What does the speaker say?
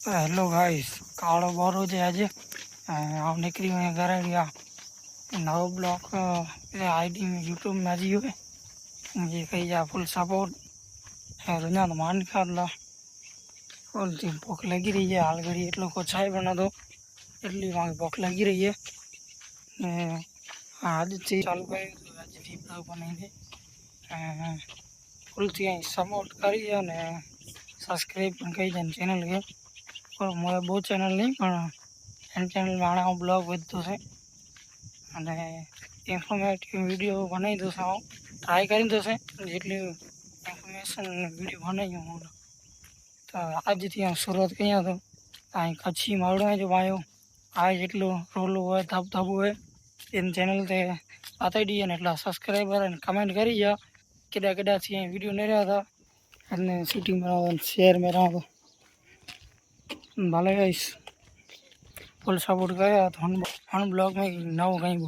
hello guys कालो बोरो जे आज हम निकली हुए घर नव ब्लॉक आईडी में यूट्यूब में आज हुए मुझे कही जा फुल सपोर्ट है रुझा तो मान खाला फुल थी भूख लगी रही है हाल घड़ी एटलो को चाय बना दो एटली वहाँ भूख लगी रही है ने आज थी चालू कर आज थी ब्लॉग बनाई फुल थी सपोर्ट करी ने सब्सक्राइब कही जाए चैनल के पर मैं बहुत चैनल नहीं पर चैनल में आने ब्लॉग વધતું છે અને ઇન્ફોર્મેટિવ વિડીયો બનાવી દઉં છું ટ્રાય કરી દઉં જેટલી ઇન્ફોર્મેશન વિડીયો બનાવી હું તો આજથી શરૂઆત કહીએ તો અહીં કચ્છી માવડો જો વાયો આ જેટલું રોલું હોય ધબધબું હોય એની ચેનલ તે બતાવી દઈએ ને એટલા સબસ્ક્રાઈબર અને કમેન્ટ કરી જાઓ કેડા કેડાથી વિડીયો નહીં રહ્યા હતા અને શૂટિંગ બનાવવા શેર में रहा तो भले गाइस फुल सपोर्ट करे तो हम ब्लॉग में नव कहीं